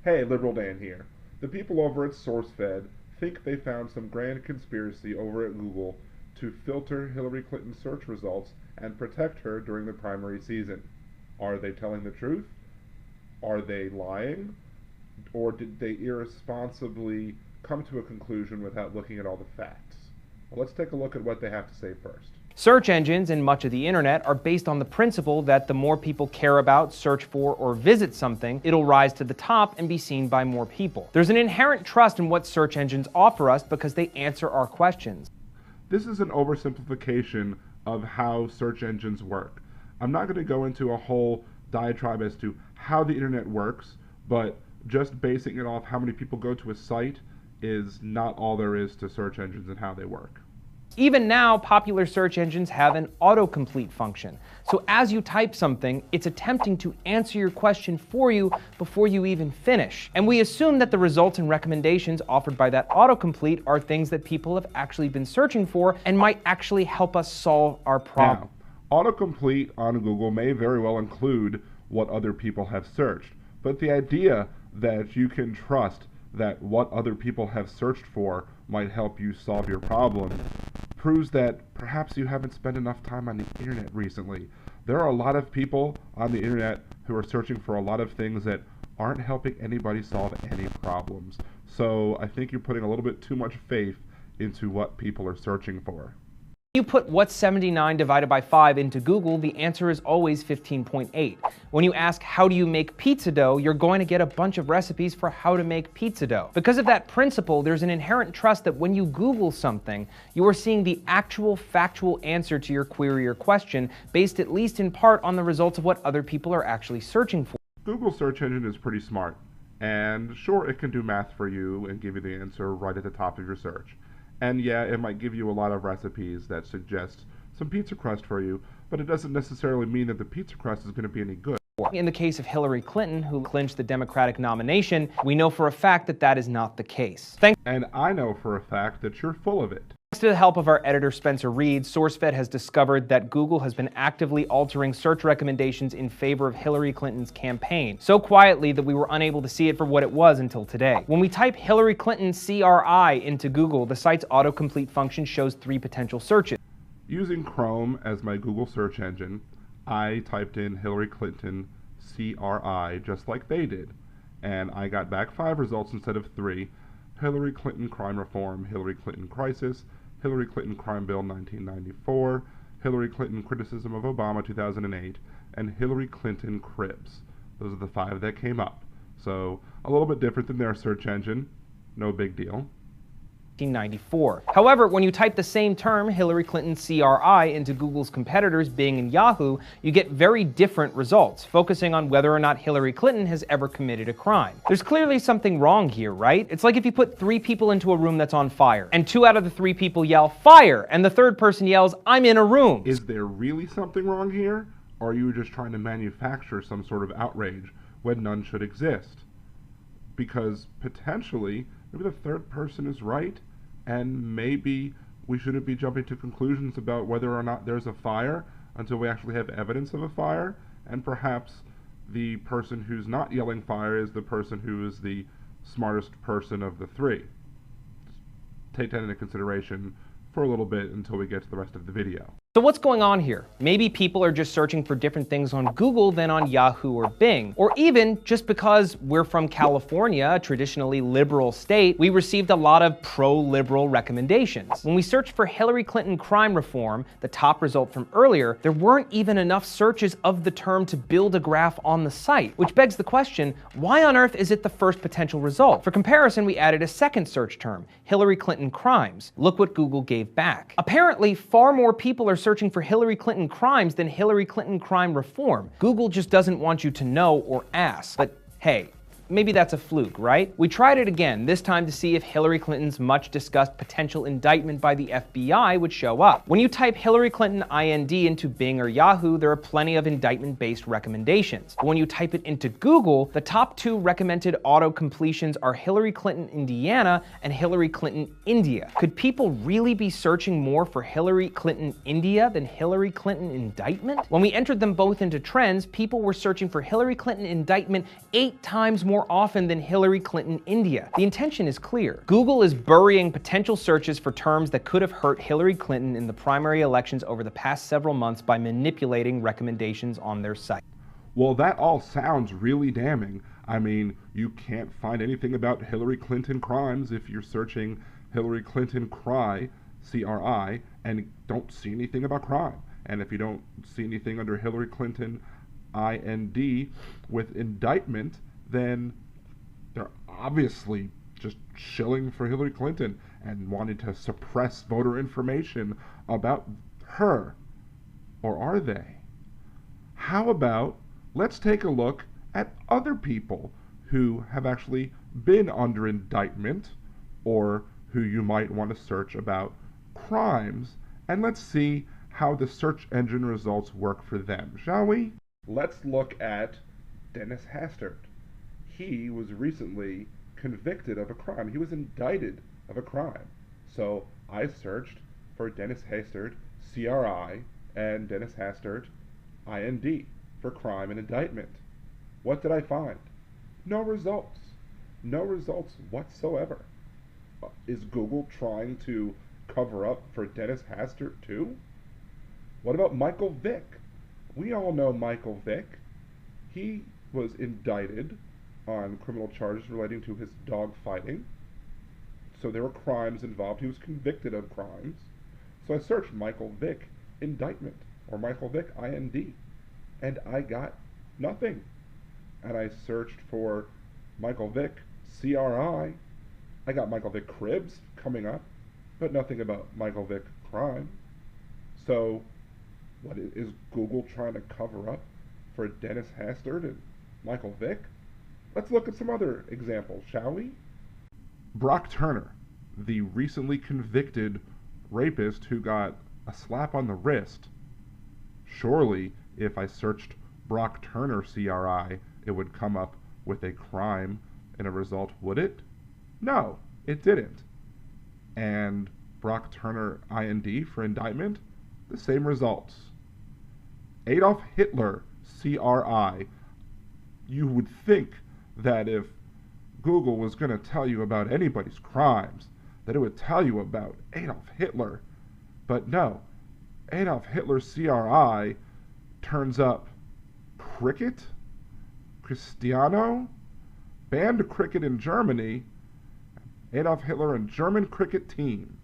Hey, Liberal Dan here. The people over at SourceFed think they found some grand conspiracy over at Google to filter Hillary Clinton's search results and protect her during the primary season. Are they telling the truth? Are they lying? Or did they irresponsibly come to a conclusion without looking at all the facts? Well, let's take a look at what they have to say first. Search engines and much of the internet are based on the principle that the more people care about, search for, or visit something, it'll rise to the top and be seen by more people. There's an inherent trust in what search engines offer us because they answer our questions. This is an oversimplification of how search engines work. I'm not going to go into a whole diatribe as to how the internet works, but just basing it off how many people go to a site is not all there is to search engines and how they work. Even now, popular search engines have an autocomplete function. So as you type something, it's attempting to answer your question for you before you even finish. And we assume that the results and recommendations offered by that autocomplete are things that people have actually been searching for and might actually help us solve our problem. Now, autocomplete on Google may very well include what other people have searched, but the idea that you can trust that what other people have searched for might help you solve your problem proves that perhaps you haven't spent enough time on the internet recently. There are a lot of people on the internet who are searching for a lot of things that aren't helping anybody solve any problems. So I think you're putting a little bit too much faith into what people are searching for. When you put what's 79 divided by 5 into Google, the answer is always 15.8. When you ask how do you make pizza dough, you're going to get a bunch of recipes for how to make pizza dough. Because of that principle, there's an inherent trust that when you Google something, you are seeing the actual factual answer to your query or question, based at least in part on the results of what other people are actually searching for. Google search engine is pretty smart, and sure, it can do math for you and give you the answer right at the top of your search. And yeah, it might give you a lot of recipes that suggest some pizza crust for you, but it doesn't necessarily mean that the pizza crust is going to be any good. In the case of Hillary Clinton, who clinched the Democratic nomination, we know for a fact that that is not the case. And I know for a fact that you're full of it. Thanks to the help of our editor Spencer Reed, SourceFed has discovered that Google has been actively altering search recommendations in favor of Hillary Clinton's campaign, so quietly that we were unable to see it for what it was until today. When we type Hillary Clinton CRI into Google, the site's autocomplete function shows 3 potential searches. Using Chrome as my Google search engine, I typed in Hillary Clinton CRI just like they did, and I got back 5 results instead of 3. Hillary Clinton crime reform, Hillary Clinton crisis, Hillary Clinton crime bill 1994, Hillary Clinton criticism of Obama 2008, and Hillary Clinton cribs. Those are the 5 that came up. So a little bit different than their search engine. No big deal. 1994. However, when you type the same term, Hillary Clinton CRI, into Google's competitors Bing and Yahoo, you get very different results, focusing on whether or not Hillary Clinton has ever committed a crime. There's clearly something wrong here, right? It's like if you put 3 people into a room that's on fire, and 2 out of the 3 people yell, "Fire!" and the 3rd person yells, "I'm in a room." Is there really something wrong here? Or are you just trying to manufacture some sort of outrage when none should exist? Because potentially, maybe the 3rd person is right, and maybe we shouldn't be jumping to conclusions about whether or not there's a fire until we actually have evidence of a fire, and perhaps the person who's not yelling fire is the person who is the smartest person of the 3. Take that into consideration for a little bit until we get to the rest of the video. So what's going on here? Maybe people are just searching for different things on Google than on Yahoo or Bing. Or even just because we're from California, a traditionally liberal state, we received a lot of pro-liberal recommendations. When we searched for Hillary Clinton crime reform, the top result from earlier, there weren't even enough searches of the term to build a graph on the site, which begs the question, why on earth is it the first potential result? For comparison, we added a second search term, Hillary Clinton crimes. Look what Google gave back. Apparently, far more people are searching for Hillary Clinton crimes than Hillary Clinton crime reform. Google just doesn't want you to know or ask. But hey, maybe that's a fluke, right? We tried it again, this time to see if Hillary Clinton's much discussed potential indictment by the FBI would show up. When you type Hillary Clinton IND into Bing or Yahoo, there are plenty of indictment-based recommendations. But when you type it into Google, the top 2 recommended auto-completions are Hillary Clinton Indiana and Hillary Clinton India. Could people really be searching more for Hillary Clinton India than Hillary Clinton indictment? When we entered them both into trends, people were searching for Hillary Clinton indictment 8 times more more often than Hillary Clinton India. The intention is clear. Google is burying potential searches for terms that could have hurt Hillary Clinton in the primary elections over the past several months by manipulating recommendations on their site. Well, that all sounds really damning. I mean, you can't find anything about Hillary Clinton crimes if you're searching Hillary Clinton CRI, C-R-I, and don't see anything about crime. And if you don't see anything under Hillary Clinton IND with indictment, then they're obviously just shilling for Hillary Clinton and wanting to suppress voter information about her. Or are they? How about let's take a look at other people who have actually been under indictment or who you might want to search about crimes, and let's see how the search engine results work for them, shall we? Let's look at Dennis Hastert. He was recently convicted of a crime. He was indicted of a crime. So I searched for Dennis Hastert, CRI, and Dennis Hastert, IND, for crime and indictment. What did I find? No results. No results whatsoever. Is Google trying to cover up for Dennis Hastert too? What about Michael Vick? We all know Michael Vick. He was indicted on criminal charges relating to his dog fighting. So there were crimes involved. He was convicted of crimes. So I searched Michael Vick indictment or Michael Vick IND, and I got nothing. And I searched for Michael Vick CRI. I got Michael Vick Cribs coming up, but nothing about Michael Vick crime. So what is Google trying to cover up for Dennis Hastert and Michael Vick? Let's look at some other examples, shall we? Brock Turner, the recently convicted rapist who got a slap on the wrist. Surely, if I searched Brock Turner CRI, it would come up with a crime and a result, would it? No, it didn't. And Brock Turner IND for indictment, the same results. Adolf Hitler CRI, you would think that if Google was going to tell you about anybody's crimes, that it would tell you about Adolf Hitler. But no, Adolf Hitler CRI turns up cricket, Cristiano, banned cricket in Germany, Adolf Hitler and German cricket team.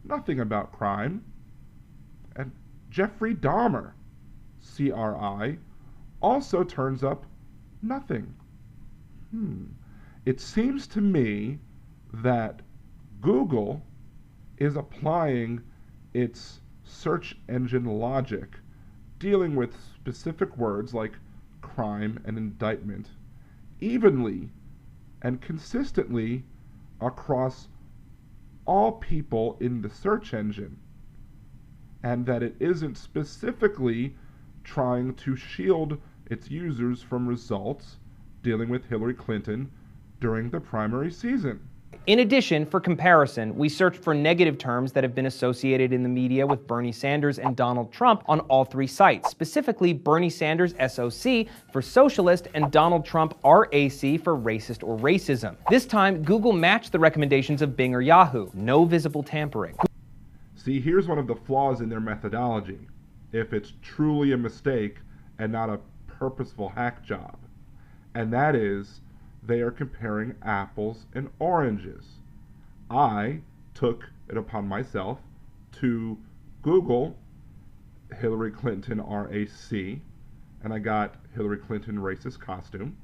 Nothing about crime. And Jeffrey Dahmer, CRI, also turns up nothing. It seems to me that Google is applying its search engine logic, dealing with specific words like crime and indictment, evenly and consistently across all people in the search engine, and that it isn't specifically trying to shield its users from results dealing with Hillary Clinton during the primary season. In addition, for comparison, we searched for negative terms that have been associated in the media with Bernie Sanders and Donald Trump on all three sites, specifically Bernie Sanders SOC for socialist and Donald Trump RAC for racist or racism. This time, Google matched the recommendations of Bing or Yahoo. No visible tampering. See, here's one of the flaws in their methodology, if it's truly a mistake and not a purposeful hack job. And that is, they are comparing apples and oranges. I took it upon myself to Google Hillary Clinton RAC, and I got Hillary Clinton racist costume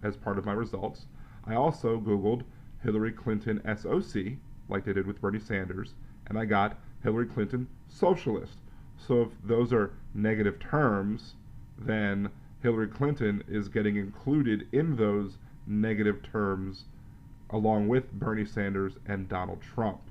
as part of my results. I also Googled Hillary Clinton SOC, like they did with Bernie Sanders, and I got Hillary Clinton socialist. So if those are negative terms, then Hillary Clinton is getting included in those negative terms along with Bernie Sanders and Donald Trump.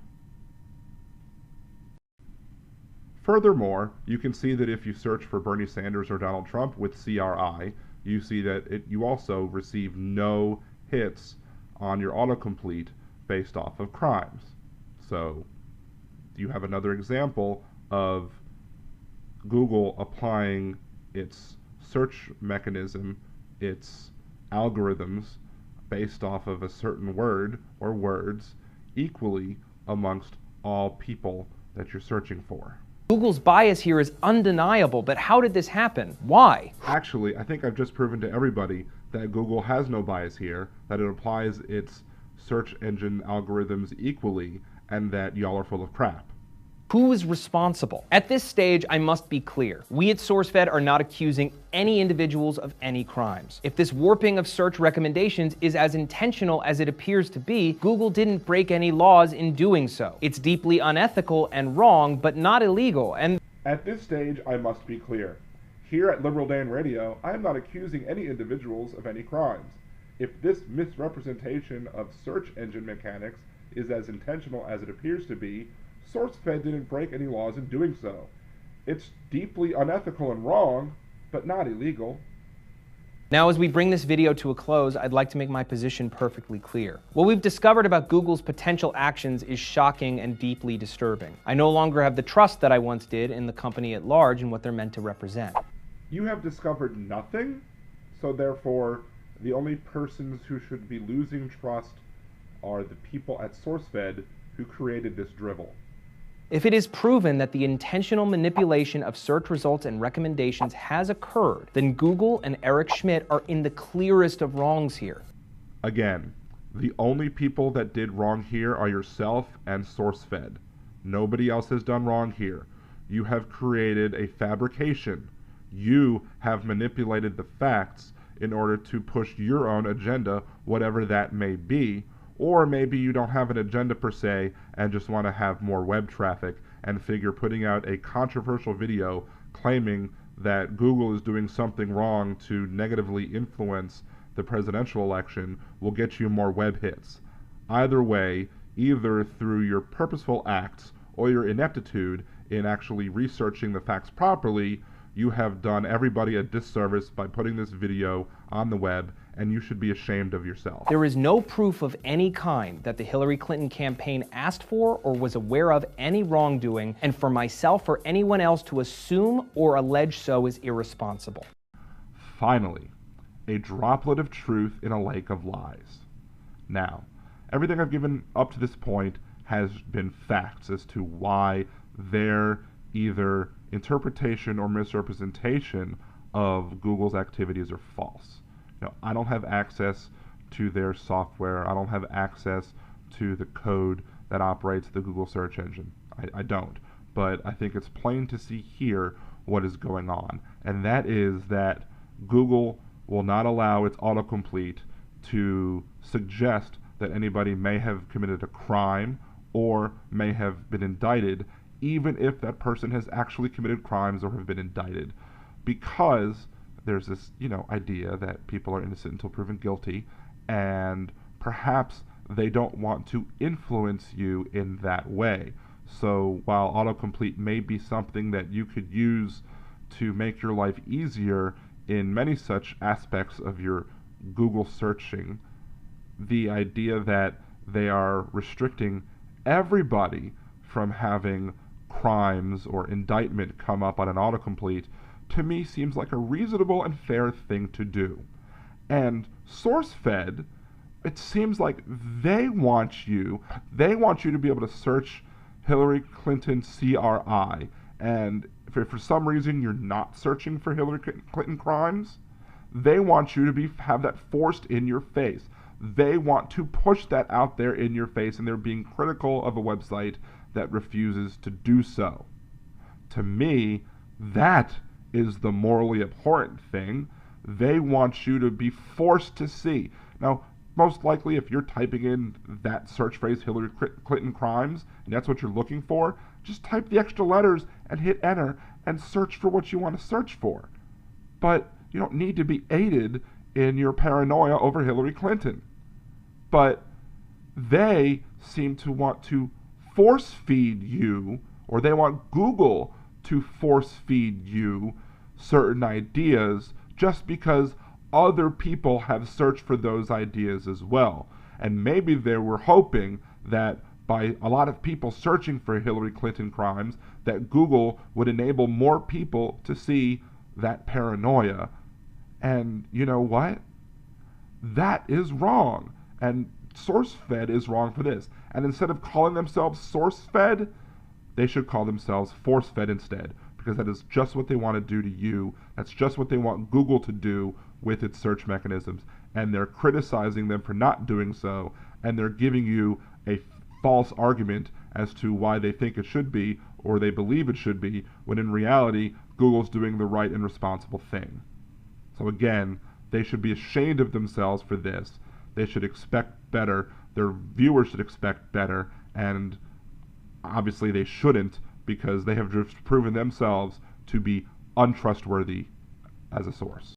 Furthermore, you can see that if you search for Bernie Sanders or Donald Trump with CRI, you see that you also receive no hits on your autocomplete based off of crimes. So you have another example of Google applying its search mechanism, its algorithms, based off of a certain word or words equally amongst all people that you're searching for. Google's bias here is undeniable, but how did this happen? Why? Actually, I think I've just proven to everybody that Google has no bias here, that it applies its search engine algorithms equally, and that y'all are full of crap. Who is responsible? At this stage, I must be clear. We at SourceFed are not accusing any individuals of any crimes. If this warping of search recommendations is as intentional as it appears to be, Google didn't break any laws in doing so. It's deeply unethical and wrong, but not illegal. And at this stage, I must be clear. Here at Liberal Dan Radio, I am not accusing any individuals of any crimes. If this misrepresentation of search engine mechanics is as intentional as it appears to be, SourceFed didn't break any laws in doing so. It's deeply unethical and wrong, but not illegal. Now, as we bring this video to a close, I'd like to make my position perfectly clear. What we've discovered about Google's potential actions is shocking and deeply disturbing. I no longer have the trust that I once did in the company at large and what they're meant to represent. You have discovered nothing, so therefore, the only persons who should be losing trust are the people at SourceFed who created this drivel. If it is proven that the intentional manipulation of search results and recommendations has occurred, then Google and Eric Schmidt are in the clearest of wrongs here. Again, the only people that did wrong here are yourself and SourceFed. Nobody else has done wrong here. You have created a fabrication. You have manipulated the facts in order to push your own agenda, whatever that may be. Or maybe you don't have an agenda per se and just want to have more web traffic and figure putting out a controversial video claiming that Google is doing something wrong to negatively influence the presidential election will get you more web hits. Either way, either through your purposeful acts or your ineptitude in actually researching the facts properly, you have done everybody a disservice by putting this video on the web, and you should be ashamed of yourself. There is no proof of any kind that the Hillary Clinton campaign asked for or was aware of any wrongdoing, and for myself or anyone else to assume or allege so is irresponsible. Finally, a droplet of truth in a lake of lies. Now, everything I've given up to this point has been facts as to why their either interpretation or misrepresentation of Google's activities are false. Now, I don't have access to their software. I don't have access to the code that operates the Google search engine. I don't. But I think it's plain to see here what is going on. And that is that Google will not allow its autocomplete to suggest that anybody may have committed a crime or may have been indicted, even if that person has actually committed crimes or have been indicted, because there's this, idea that people are innocent until proven guilty, and perhaps they don't want to influence you in that way. So while autocomplete may be something that you could use to make your life easier in many such aspects of your Google searching, the idea that they are restricting everybody from having crimes or indictment come up on an autocomplete, to me seems like a reasonable and fair thing to do. And SourceFed, it seems like they want you to be able to search Hillary Clinton CRI, and if for some reason you're not searching for Hillary Clinton crimes, they want you to have that forced in your face. They want to push that out there in your face, and they're being critical of a website that refuses to do so. To me, that is the morally abhorrent thing. They want you to be forced to see. Now, most likely, if you're typing in that search phrase, Hillary Clinton crimes, and that's what you're looking for, just type the extra letters and hit enter and search for what you want to search for. But you don't need to be aided in your paranoia over Hillary Clinton. But they seem to want to force feed you, or they want Google to force feed you certain ideas just because other people have searched for those ideas as well. And maybe they were hoping that by a lot of people searching for Hillary Clinton crimes, that Google would enable more people to see that paranoia. And you know what? That is wrong. And SourceFed is wrong for this. And instead of calling themselves SourceFed, they should call themselves ForceFed instead, because that is just what they want to do to you. That's just what they want Google to do with its search mechanisms. And they're criticizing them for not doing so, and they're giving you a false argument as to why they think it should be, or they believe it should be, when in reality, Google's doing the right and responsible thing. So again, they should be ashamed of themselves for this. They should expect better. Their viewers should expect better, and obviously they shouldn't, because they have just proven themselves to be untrustworthy as a source.